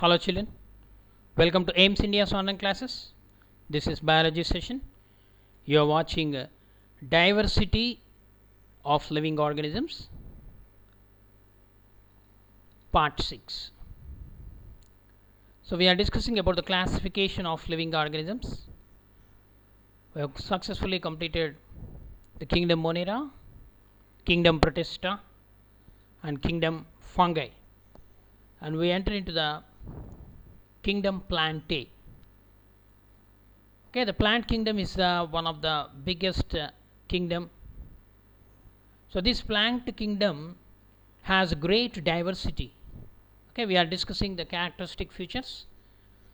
Hello children, welcome to aimsindia's online classes. This is biology session. You are watching diversity of living organisms part 6. So we are discussing about the classification of living organisms. We have successfully completed the kingdom Monera, kingdom Protista and kingdom Fungi, and we enter into the kingdom Plantae. Okay, the plant kingdom is one of the biggest kingdom. So this plant kingdom has great diversity. Okay, we are discussing the characteristic features.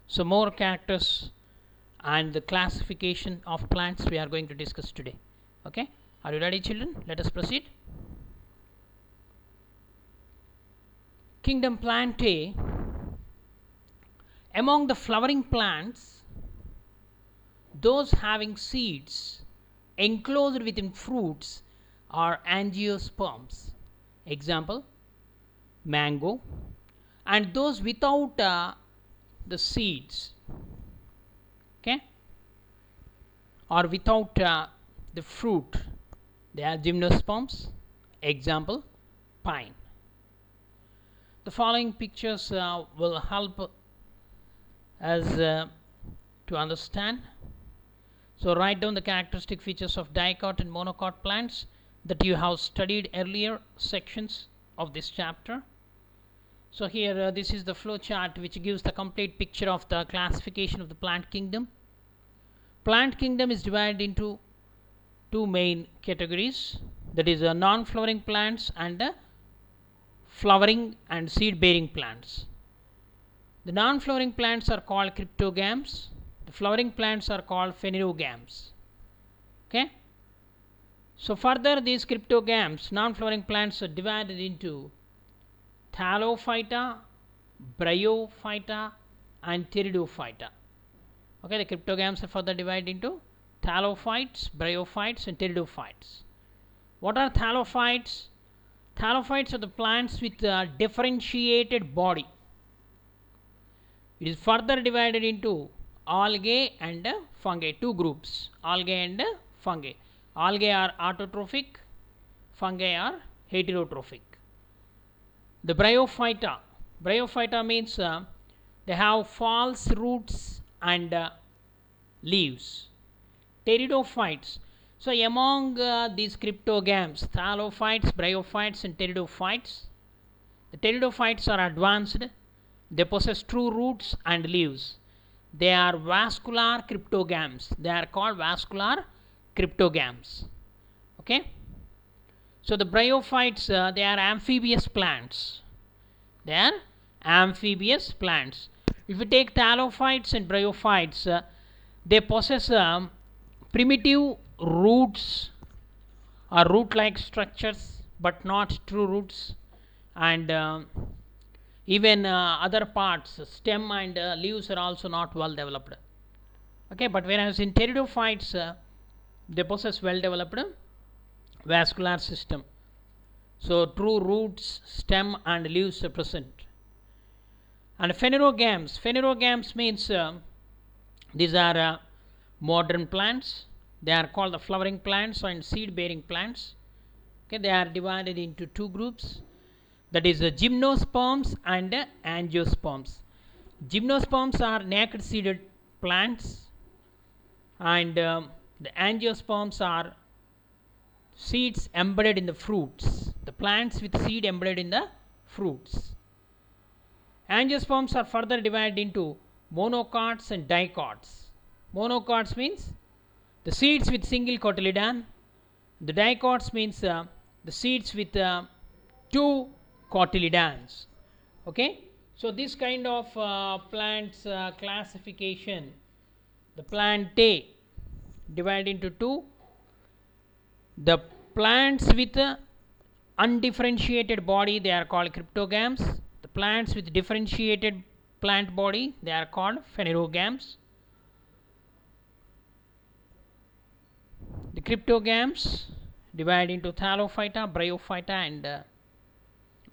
So more characters and the classification of plants we are going to discuss today. Okay, are you ready children? Let us proceed. Kingdom Plantae. Among the flowering plants, those having seeds enclosed within fruits are angiosperms. Example, mango. And those without the seeds, okay, or without the fruit, they are gymnosperms. Example, pine. The following pictures will help us to understand. So write down the characteristic features of dicot and monocot plants that you have studied earlier sections of this chapter. So here this is the flow chart which gives the complete picture of the classification of the plant kingdom. Plant kingdom is divided into two main categories, that is non-flowering plants and flowering and seed bearing plants. The non-flowering plants are called cryptogams. The flowering plants are called phanerogams. Okay. So further, these cryptogams, non-flowering plants, are divided into Thallophyta, Bryophyta and Pteridophyta. Okay, the cryptogams are further divided into thallophytes, bryophytes and pteridophytes. What are thallophytes? Thallophytes are the plants with a differentiated body. It is further divided into algae and fungi, two groups, algae and fungi. Algae are autotrophic, fungi are heterotrophic. The bryophyta means they have false roots and leaves. Pteridophytes. So among these cryptogams, thallophytes, bryophytes and pteridophytes, the pteridophytes are advanced. They possess true roots and leaves. They are vascular cryptogams. They are called vascular cryptogams. Okay. So the bryophytes, they are amphibious plants. They are amphibious plants. If you take thallophytes and bryophytes, they possess primitive roots or root-like structures, but not true roots, and even other parts, stem and leaves are also not well developed. Okay, but whereas in pteridophytes, they possess well developed vascular system. So true roots, stem and leaves are present. And phanerogams means these are modern plants. They are called the flowering plants and seed bearing plants. Okay, they are divided into two groups, that is gymnosperms and angiosperms. Gymnosperms are naked seeded plants, and the angiosperms are seeds embedded in the fruits, the plants with seed embedded in the fruits. Angiosperms are further divided into monocots and dicots. Monocots means the seeds with single cotyledon. The dicots means the seeds with two cotyledons. Okay, so this kind of plants classification, the Plantae, divided into two. The plants with undifferentiated body, they are called cryptogams. The plants with differentiated plant body, they are called phanerogams. The cryptogams divided into thallophyta, bryophyta and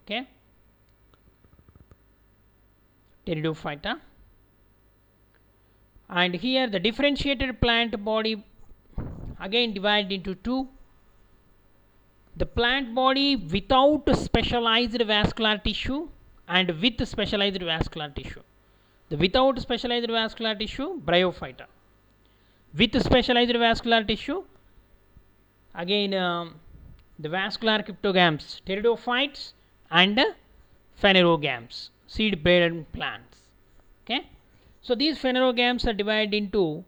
okay. Pteridophyta. And here the differentiated plant body again divided into two. The plant body without specialized vascular tissue and with specialized vascular tissue. The without specialized vascular tissue, Bryophyta. With specialized vascular tissue, again the vascular cryptogams, pteridophytes and phanerogams, seed bearing plants. Okay, so these phanerogams are divided into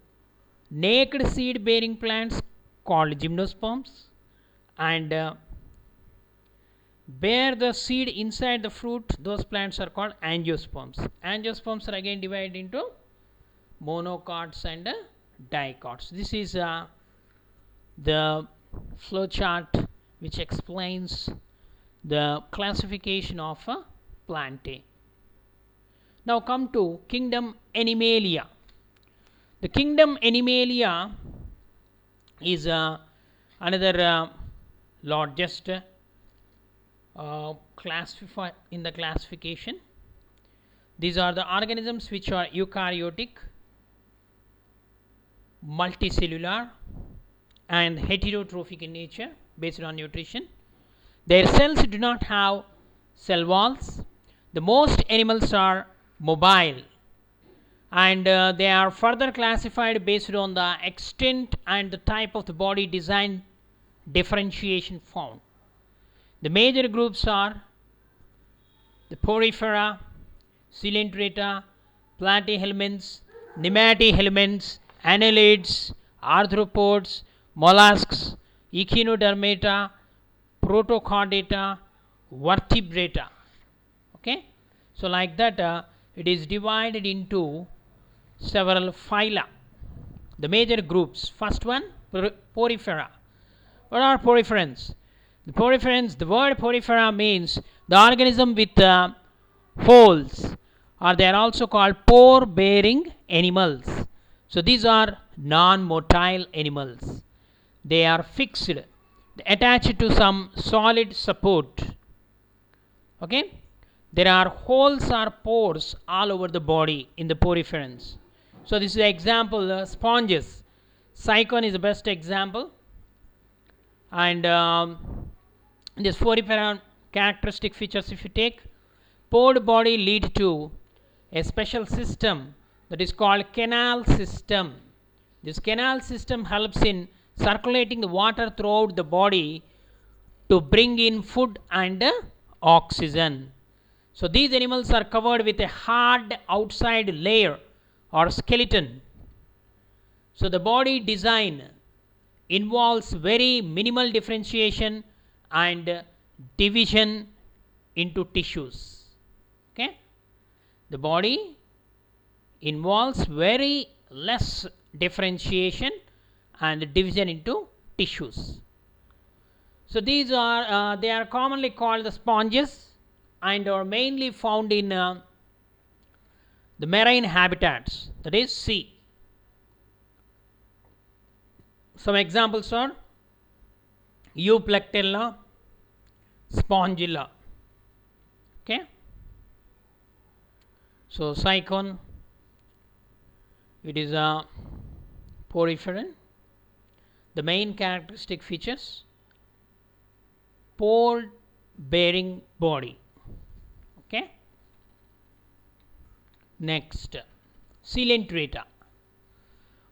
naked seed bearing plants called gymnosperms, and bear the seed inside the fruit, those plants are called angiosperms. Angiosperms are again divided into monocots and dicots. This is the flow chart which explains the classification of Plantae. Now come to kingdom Animalia. The kingdom Animalia is another largest classify in the classification. These are the organisms which are eukaryotic, multicellular and heterotrophic in nature based on nutrition. Their cells do not have cell walls. The most animals are mobile, and they are further classified based on the extent and the type of the body design differentiation found. The major groups are the Porifera, Coelenterata, Platyhelmans, Nematyhelmans, Annelids, arthropods, mollusks, Echinodermata, Protochordata, Vertebrata. Okay, so like that it is divided into several phyla. The major groups, first one, Porifera. What are poriferans? The poriferans, the word porifera means the organism with holes, or they are also called pore bearing animals. So these are non-motile animals. They are fixed, attached to some solid support. Okay, there are holes or pores all over the body in the poriferans. So this is the example, sponges. Cyclone is the best example, and this porifera characteristic features, if you take, pored body lead to a special system that is called canal system. This canal system helps in circulating the water throughout the body to bring in food and oxygen. So these animals are covered with a hard outside layer or skeleton. So the body design involves very minimal differentiation and division into tissues. Okay, the body involves very less differentiation and division into tissues. So these are they are commonly called the sponges and are mainly found in the marine habitats, that is sea. Some examples are Euplectella, Spongilla. Okay, so cyclone, it is a poriferan. The main characteristic features, pore bearing body. Okay, next, Coelenterata.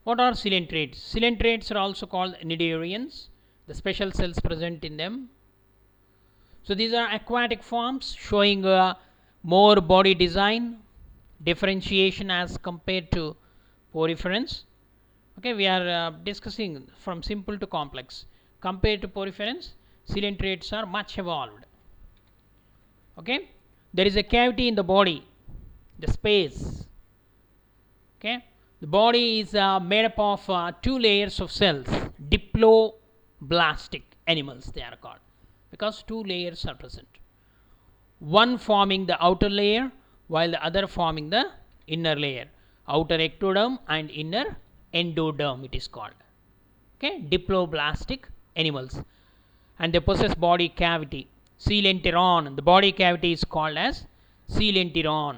What are coelentrates? Coelentrates are also called cnidarians, the special cells present in them. So these are aquatic forms showing more body design differentiation as compared to poriferans. Okay, we are discussing from simple to complex. Compared to poriferans, coelentrates are much evolved. Okay, there is a cavity in the body, the space. Okay, the body is made up of two layers of cells, diploblastic animals they are called, because two layers are present, one forming the outer layer while the other forming the inner layer, outer ectoderm and inner endoderm it is called. Okay, diploblastic animals, and they possess body cavity, coelenteron. The body cavity is called as coelenteron.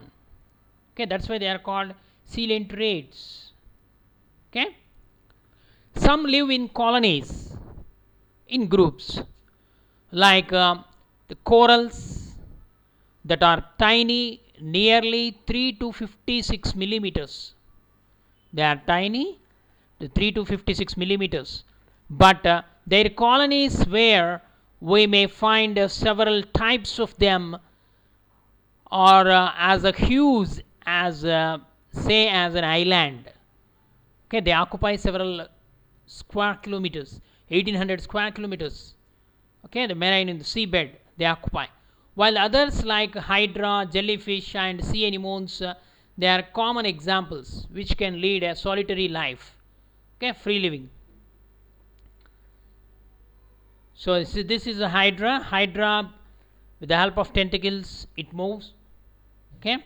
Okay, that's why they are called coelenterate. Okay, some live in colonies, in groups, like the corals that are tiny, nearly 3 to 56 millimeters. They are tiny, 3 to 56 millimeters, but their colonies where we may find several types of them, or as a huge as say as an island. Okay, they occupy several square kilometers, 1800 square kilometers. Okay, the marine in the seabed they occupy, while others like hydra, jellyfish and sea anemones, they are common examples which can lead a solitary life. Okay, free living. So this is a hydra with the help of tentacles it moves. Okay,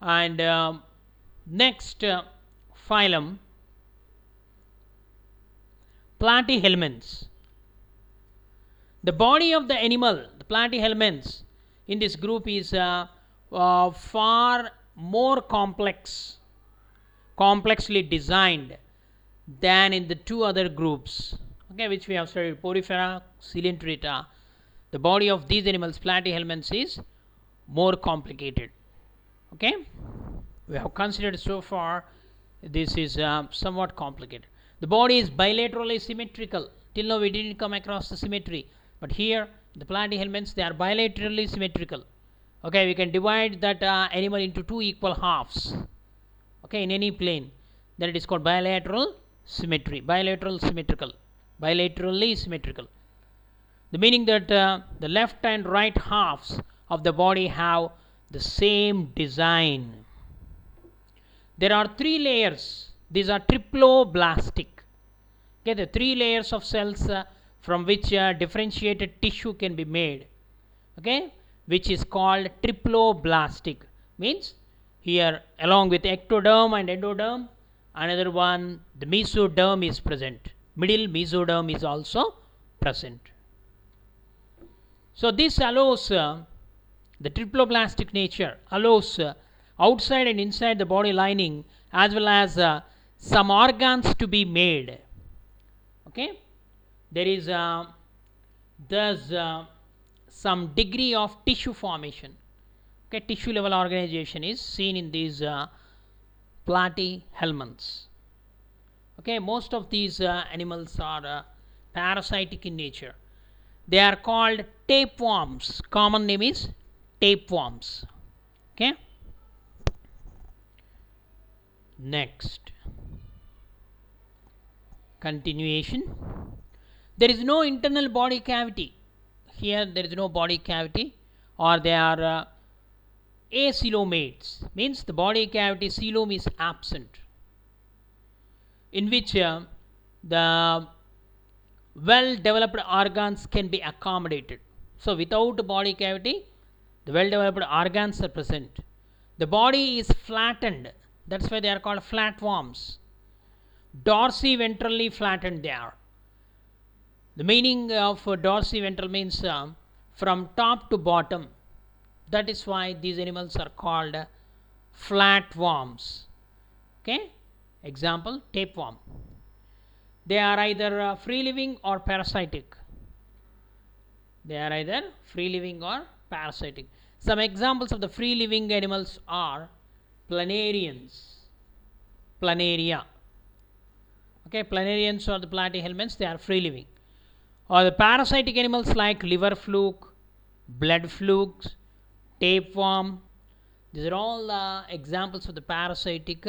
and next phylum, Platyhelmans. The body of the animal, the Platyhelmans, in this group is far more complexly designed than in the two other groups, okay, which we have studied, Porifera, Coelenterata. The body of these animals, Platyhelmans, is more complicated. Okay, we have considered so far this is somewhat complicated. The body is bilaterally symmetrical. Till now we didn't come across the symmetry, but here the Platyhelmans, they are bilaterally symmetrical. Okay, we can divide that animal into two equal halves, okay, in any plane. Then it is called bilateral symmetry, bilaterally symmetrical. The meaning that the left and right halves of the body have the same design. There are three layers. These are triploblastic. Okay, the three layers of cells from which differentiated tissue can be made. Okay, which is called triploblastic. Means here along with ectoderm and endoderm, another one, the mesoderm is present. Middle mesoderm is also present. So this allows the triploblastic nature allows outside and inside the body lining as well as some organs to be made. Okay, there is some degree of tissue formation. Okay, tissue level organization is seen in these Platyhelmans. Okay, most of these animals are parasitic in nature. They are called tapeworms. Common name is tapeworms. Okay, next continuation. There is no internal body cavity. Here there is no body cavity, or they are acoelomates, means the body cavity coelom is absent, in which the well developed organs can be accommodated. So without body cavity, the well developed organs are present. The body is flattened, that's why they are called flatworms. Dorsiventrally flattened they are. The meaning of dorsiventral means from top to bottom. That is why these animals are called flatworms. Okay, example, tapeworm. They are either free living or parasitic. Some examples of the free living animals are planarians, planaria. Okay, planarians or the platyhelmans, they are free living. Or the parasitic animals like liver fluke, blood flukes, tapeworm. These are all examples of the parasitic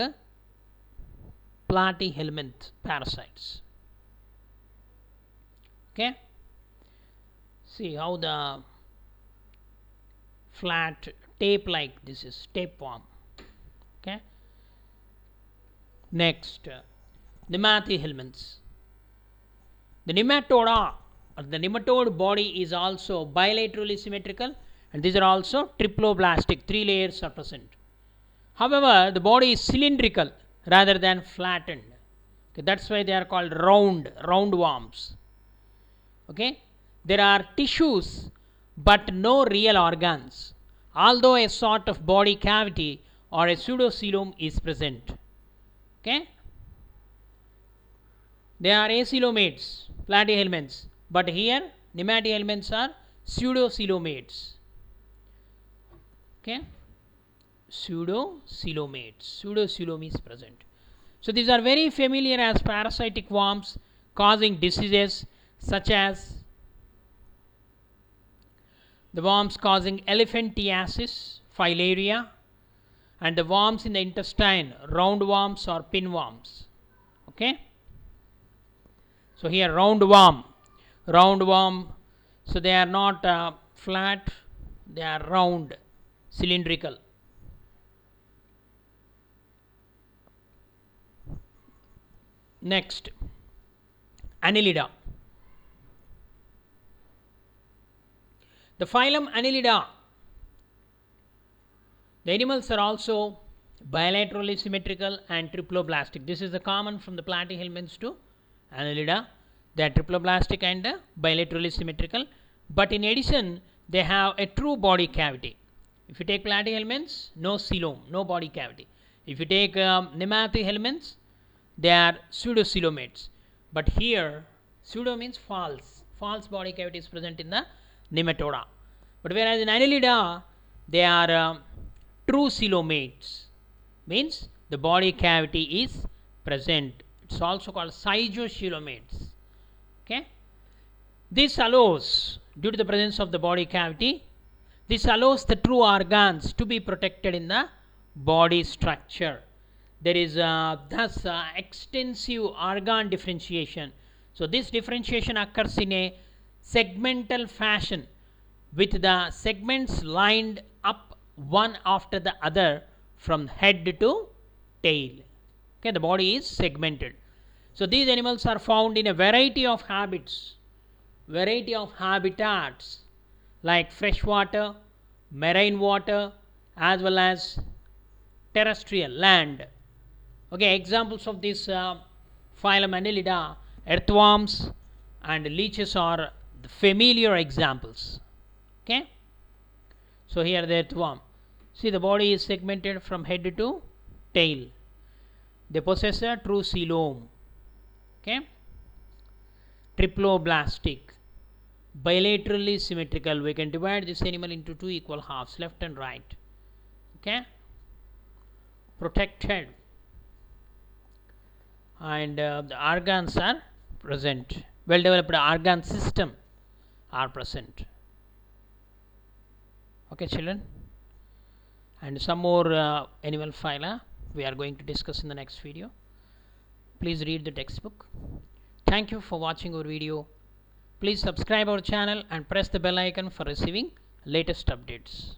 platyhelmint parasites. Okay, see how the flat tape like this is tapeworm. Okay, next Platyhelmans. The nematoda or the nematode body is also bilaterally symmetrical, and these are also triploblastic. Three layers are present. However, the body is cylindrical rather than flattened. Okay, that's why they are called roundworms. Okay, there are tissues but no real organs. although a sort of body cavity or a pseudocoelom is present. Okay, they are acoelomates, platyhelminths, but here nematyhelminths are pseudocoelomates. Okay, pseudocoelom is present. So these are very familiar as parasitic worms causing diseases such as the worms causing elephantiasis, filaria, and the worms in the intestine, roundworms or pinworms. Okay, so here roundworm, so they are not flat, they are round, cylindrical. Next, Anilida. The phylum Anilida. The animals are also bilaterally symmetrical and triploblastic. This is the common from the Platyhelmans to Anilida. They are triploblastic and bilaterally symmetrical. But in addition, they have a true body cavity. If you take Platyhelmans, no coelom, no body cavity. If you take Nematyhelminths, they are pseudocoelomates. But here, pseudo means false. False body cavity is present in the nematoda. But whereas in Anilida, they are true coelomates. Means the body cavity is present. It's also called cygocoelomates. Okay. This allows, due to the presence of the body cavity, this allows the true organs to be protected in the body structure. There is thus extensive organ differentiation. So this differentiation occurs in a segmental fashion with the segments lined up one after the other from head to tail. Okay, the body is segmented. So these animals are found in a variety of habitats like freshwater, marine water, as well as terrestrial land. Okay, examples of this phylum Anilida, earthworms and leeches are the familiar examples. Okay, so here the earthworm. See, the body is segmented from head to tail. They possess a true coelom. Okay, triploblastic, bilaterally symmetrical. We can divide this animal into two equal halves, left and right. Okay, protected, and the organs are present. Well developed organ system are present. Okay, children, and some more animal phyla we are going to discuss in the next video. Please read the textbook. Thank you for watching our video. Please subscribe our channel and press the bell icon for receiving latest updates.